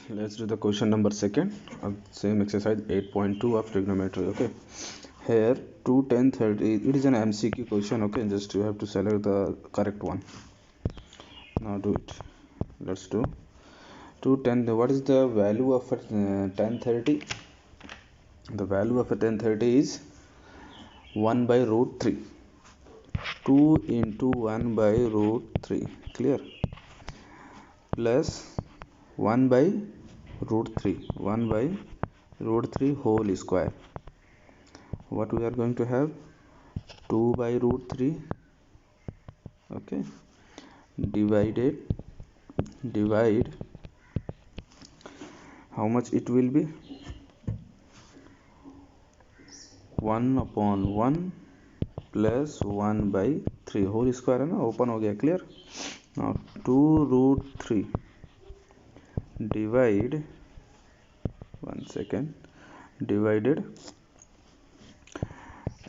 Let's do the question number second of same exercise 8.2 of trigonometry. Okay, here 2 10 30, it is an MCQ question. Okay, just you have to select the correct one. Now do it. Let's do 2 10. What is the value of a 10 30? The value of a 10 30 is 1 by root 3. 2 into 1 by root 3, clear, plus 1 by root 3, 1 by root 3 whole square. What we are going to have? 2 by root 3, okay, divide how much it will be? 1 upon 1 plus 1 by 3 whole square है ना, open हो गया, clear. Now 2 root 3 divide, 1 second, divided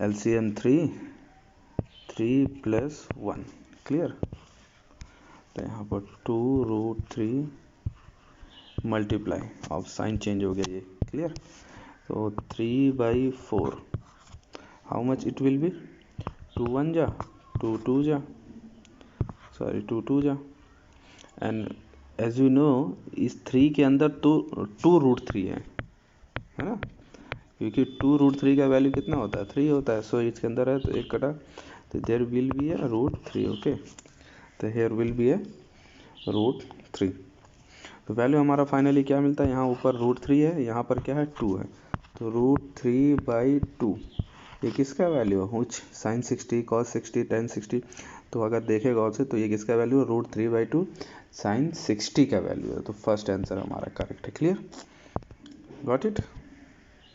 LCM 3 plus 1, clear. तो यहाँ पर 2 root 3 multiply, अब sign change हो गया ये, क्लियर. तो 3 by 4, how much it will be? 2 1 जा, 2 2 जा, सॉरी 2 2 जा, एंड एज यू नो इस 3 के अंदर तो 2 रूट 3 है ना, क्योंकि 2 रूट 3 का वैल्यू कितना होता है? 3 होता है. सो इसके अंदर है तो एक कटा, तो there will be a root 3. Okay, तो here will be a root 3. तो वैल्यू हमारा फाइनली क्या मिलता है? यहाँ ऊपर रूट 3 है, यहाँ पर क्या है? 2 है. तो रूट 3 बाई 2 ये किसका वैल्यू है? Which sine 60 cos 60 tan 60. तो अगर देखेगा और से तो ये किसका वैल्यू है? रूट 3 बाई 2 साइन 60 का वैल्यू है. तो फर्स्ट आंसर हमारा करेक्ट है. Clear, got it?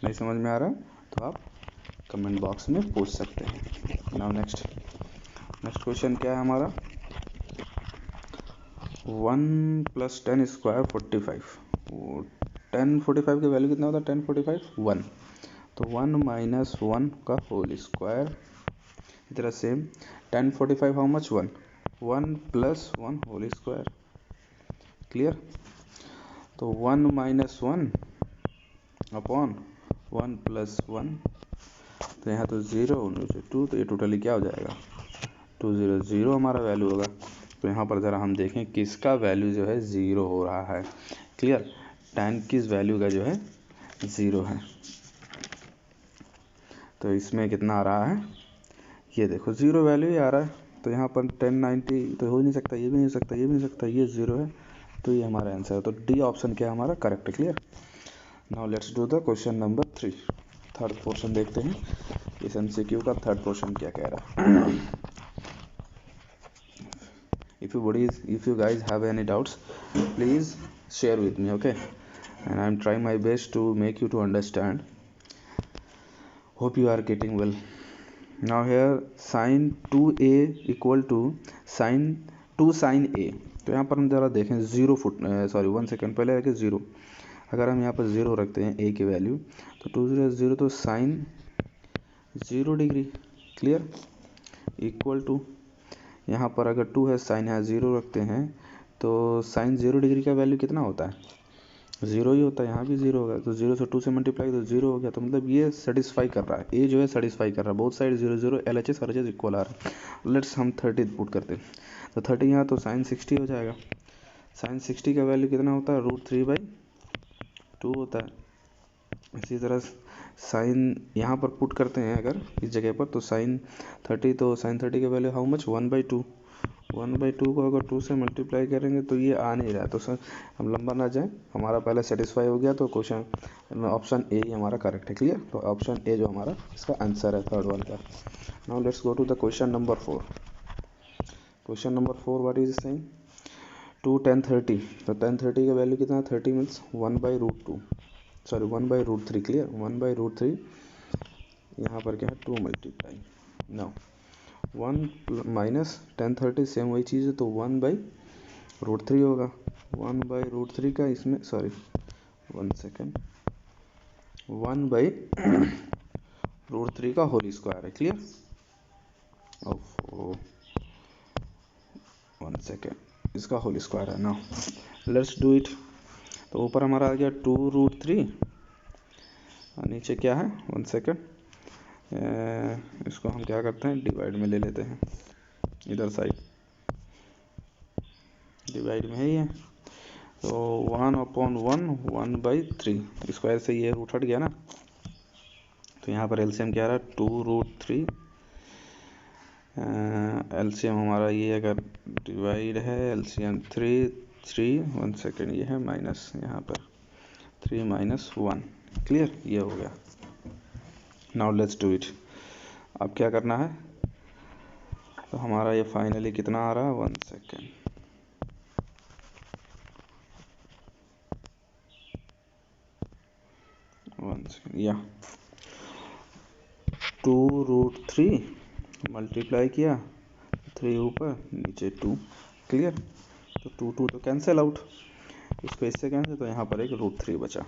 नहीं समझ में आ रहा तो आप कमेंट बॉक्स में पूछ सकते हैं. नाउ नेक्स्ट क्वेश्चन क्या है हमारा? 1 प्लस 10 स्क्वायर 45. 10 45 की वैल्यू कितना होता है? 10 45 1. तो 1 माइनस 1 का होल स्क्वायर. इधर same 10 45 how much? 1 1 plus 1 whole square, clear. तो 1 माइनस 1 अपॉन 1 प्लस 1, तो यहाँ तो 0 2, तो ये टोटली क्या हो जाएगा? 2 0 0 हमारा वैल्यू होगा. तो यहाँ पर ज़रा हम देखें किसका वैल्यू जो है 0 हो रहा है. क्लियर, tan किस वैल्यू का जो है 0 है. तो इसमें कितना आ रहा है? ये देखो 0 वैल्यू ही आ रहा है. तो यहाँ पर 1090 तो हो नहीं सकता, ये भी नहीं सकता, ये भी नहीं सकता, ये 0 है. तो ये हमारा आंसर है. तो डी ऑप्शन क्या है हमारा? करेक्ट है. Clear. Now let's do the question number 3. Third portion देखते हैं इस एमसीक्यू का. थर्ड पोर्शन क्या कह रहा है? if you guys have any doubts, please share with me, okay, and I'm trying my best to make you to understand. Hope you are getting well. Now here sin 2a equal to sin 2 sin a. तो यहाँ पर हम ज़रा देखें 1 second पहले रखें 0. अगर हम यहाँ पर 0 रखते हैं a की वैल्यू, तो 2 0 0, तो sine 0 degree, clear, equal to यहाँ पर अगर 2 है, साइन यहाँ 0 रखते हैं, तो साइन 0 डिग्री का वैल्यू कितना होता है? 0 ही होता है. यहाँ भी 0 होगा, तो 0 से 2 से मल्टीप्लाई तो 0 हो गया. तो मतलब ये सेटिस्फाई कर रहा है, ए जो है सेटिस्फाई कर रहा है. Both side 0 0, LHS RHS equal आ रहा है. लेट्स हम 30 पुट करते हैं. तो 30 यहाँ तो साइन 60 हो जाएगा. साइन 60 का वैल्यू कितना होता है? रूट 3 बाई 2 होता है. इसी तरह साइन यहाँ पर पुट करते हैं अगर इस जगह पर, तो साइन 30, तो साइन 30 का value how much? 1 by 2. 1 by 2 को अगर 2 से मल्टीप्लाई करेंगे तो ये आ नहीं रहा. तो सर हम लंबा ना जाए, हमारा पहले सेटिस्फाई हो गया. तो क्वेश्चन ऑप्शन ए ही हमारा करेक्ट है. क्लियर. तो ऑप्शन ए जो हमारा इसका आंसर है थर्ड वन का. Now let's go to the question number 4. Question number 4 what is saying? 2 10 30. तो 10 30 का वैल्यू कितना है? 30 means 1 by root 2, sorry 1 by root 3, clear. 1 by root 3, यहाँ पर क्या है? 2 मल्टीप्लाई. नाउ 1 माइनस 10 30 सेम वही चीज़ है, तो 1 बाई रूट 3 होगा. 1 बाई रूट 3 का इसमें, सॉरी 1 सेकेंड, 1 बाई रूट 3 का होल स्क्वायर है. क्लियर. ओह 1 सेकेंड, इसका होल स्क्वायर है. Now let's do it. तो ऊपर हमारा आ गया 2√3 और नीचे क्या है, 1 सेकेंड, इसको हम क्या करते हैं, डिवाइड में ले लेते हैं, इधर साइड डिवाइड में है ये, तो 1/1 1/3 स्क्वायर से ये रूट हट गया ना, तो यहाँ पर एलसीएम क्या रहा, 2√3, एलसीएम हमारा ये अगर डिवाइड है, एलसीएम 3 1 सेकेंड, ये है माइनस, यहाँ पर 3 - 1, क्लियर, ये हो गया। Now let's do it. अब क्या करना है, तो हमारा ये फाइनली कितना आ रहा है, 1 सेकेंड, या 2√3 मल्टीप्लाई किया, 3 ऊपर नीचे 2, क्लियर। तो 2 तो कैंसिल आउट, इसको इससे कैंसिल, तो यहाँ पर एक √3 बचा।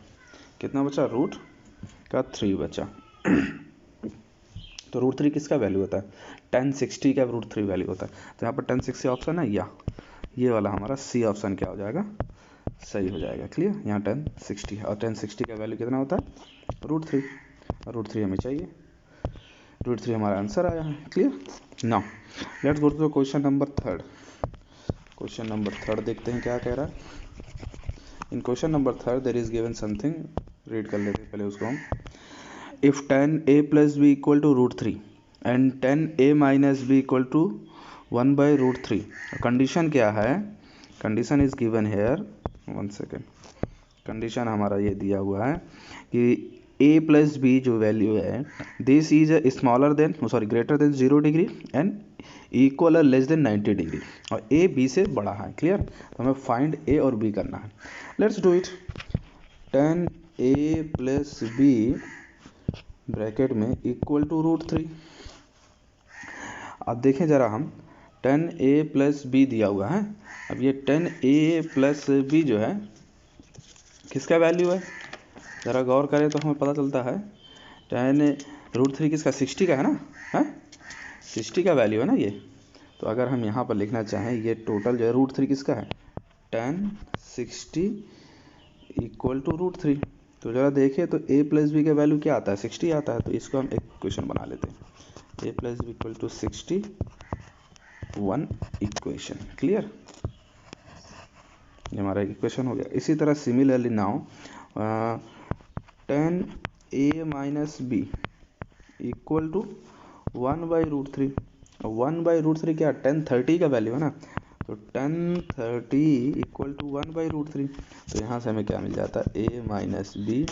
कितना बचा, √3 बचा। तो √3 किसका वैल्यू होता है, 1060 का √3 वैल्यू होता है। तो यहाँ पर 1060 ऑप्शन है, या ये वाला हमारा सी ऑप्शन क्या हो जाएगा, सही हो जाएगा, क्लियर। यहाँ 1060 है और 1060 का वैल्यू कितना होता है, √3, √3 हमें चाहिए, √3 हमारा आंसर आया है, clear. Now let's go to question number 3। Question number 3 देखते हैं क्या कह रहा है। In question number 3 there is given something, read कर लेते हैं पहले उसको हम। If 10a + b = √3 and 10a - b = 1/√3, condition क्या है, condition is given here, 1 second, condition हमारा ये दिया हुआ है कि a + b जो वैल्यू है, this is smaller than greater than 0 degree and equal और लेस देन 90 डिग्री, और a b से बड़ा है, क्लियर। तो हमें फाइंड a और b करना है, let's do it. 10a + b bracket में इक्वल टू √3। अब देखें ज़रा हम, 10a + b दिया हुआ है। अब ये 10a + b जो है किसका वैल्यू है, ज़रा गौर करें तो हमें पता चलता है 10√3 किसका, 60 का है ना, है 60 का वैल्यू है ना ये। तो अगर हम यहाँ पर लिखना चाहें, ये टोटल जो है √3 किसका है, 1060 = √3। तो ज़रा देखें तो a + b का वैल्यू क्या आता है, 60 आता है। तो इसको हम एक इक्वेशन बना लेते हैं, a + b = 60, 1 इक्वेशन, क्लियर, ये हमारा एक इक्वेशन हो गया। इसी तरह सिमिलरली नाउ 10a - b = 1/√3, 1/√3 क्या, 1030 का वैल्यू है ना, तो 1030 = 1/√3। तो यहाँ से हमें क्या मिल जाता है, a - b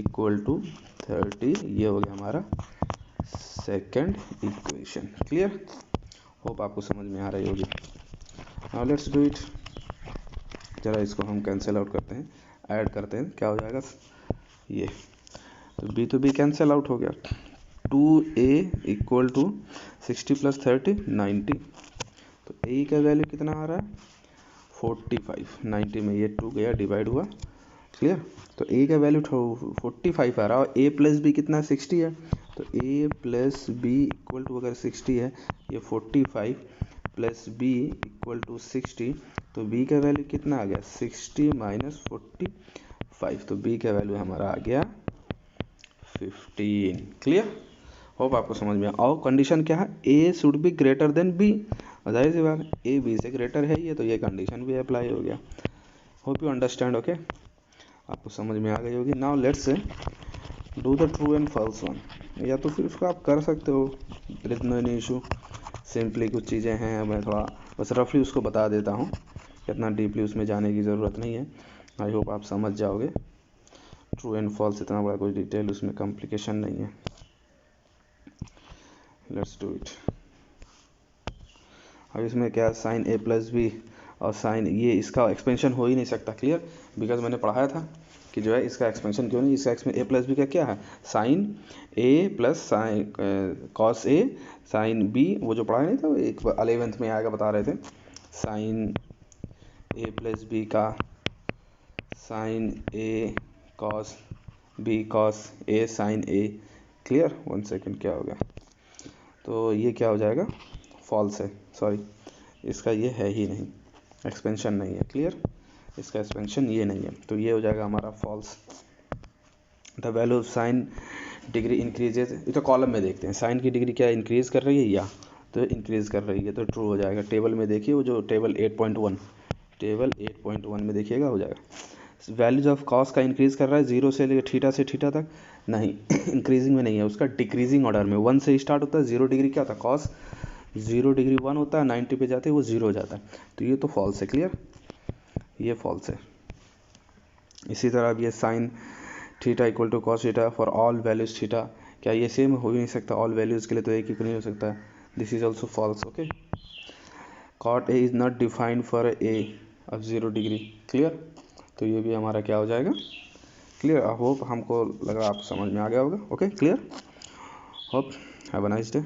= 30, ये हो गया हमारा सेकंड इक्वेशन, क्लियर। होप आपको समझ में आ रही होगी। Now let's do it. जरा इसको हम कैंसिल आउट करते हैं, ऐड करते हैं, क्या हो जाएगा ये, तो b कैंसिल आउट हो गया। 2a = 60 + 30 90, तो a का वैल्यू कितना आ रहा है, 45, 90 में ये 2 गया, डिवाइड हुआ, क्लियर। तो a का वैल्यू 45 आ रहा है और a + b कितना 60 है, तो a + b = अगर 60 है, ये 45 + b = 60, तो b का वैल्यू कितना आ गया, 60 - 45, तो b का वैल्यू हमारा आ गया 15, क्लियर। होप आपको समझ में आया। और कंडीशन क्या है, a should be greater than b, जाहिर सी बात है a b से ग्रेटर है ये, तो ये कंडीशन भी अप्लाई हो गया। होप यू अंडरस्टैंड, ओके, आपको समझ में आ गई होगी। Now let's do the true and false one, या तो फिर उसको आप कर सकते हो, there is no any issue. Simply कुछ चीज़ें हैं, मैं थोड़ा बस रफली उसको बता देता हूँ, इतना डीपली उसमें जाने की ज़रूरत नहीं है। आई होप आप समझ जाओगे। ट्रू एंड फॉल्स इतना बड़ा कोई डिटेल उसमें कॉम्प्लिकेशन नहीं है। Let's do it. अब इसमें क्या, साइन a + b और साइन, ये इसका एक्सपेंशन हो ही नहीं सकता, क्लियर, बिकॉज मैंने पढ़ाया था कि जो है इसका एक्सपेंशन क्यों नहीं, इसका a + b का क्या है, sine a + sine cos a sine b, वो जो पढ़ाया नहीं था, एक 11th में आएगा, बता रहे थे, साइन a + b का sine a cos b cos a sine a, clear. 1 second, क्या हो गया, तो ये क्या हो जाएगा, फॉल्स है, सॉरी, इसका ये है ही नहीं, एक्सपेंशन नहीं है, क्लियर, इसका एक्सपेंशन ये नहीं है, तो ये हो जाएगा हमारा false. The value of sine degree increases, ये तो कॉलम में देखते हैं, साइन की डिग्री क्या इंक्रीज कर रही है या तो इंक्रीज कर रही है, तो ट्रू हो जाएगा। टेबल में देखिए वो जो टेबल 8.1 में देखिएगा हो जाएगा। वैल्यूज ऑफ कॉस का इंक्रीज कर रहा है 0 से लेकर थीटा से थीटा तक, नहीं इंक्रीजिंग में नहीं है, उसका डिक्रीजिंग ऑर्डर में 1 से स्टार्ट होता है। 0 डिग्री क्या होता है, कॉस 0 डिग्री 1 होता है, 90 पे जाते हैं वो 0 हो जाता है, तो ये तो फॉल्स है। क्लियर, ये फॉल्स है। इसी तरह अब ये sine theta equal to cos theta for all values theta, क्या ये सेम हो ही नहीं सकता, ऑल वैल्यूज के लिए तो एक ही नहीं हो सकता, this is also false. Okay, cot A is not defined for A of 0 degree. Clear, तो ये भी हमारा क्या हो जाएगा, क्लियर। आई होप हमको लगा आप समझ में आ गया होगा। Okay clear, hope have a nice day.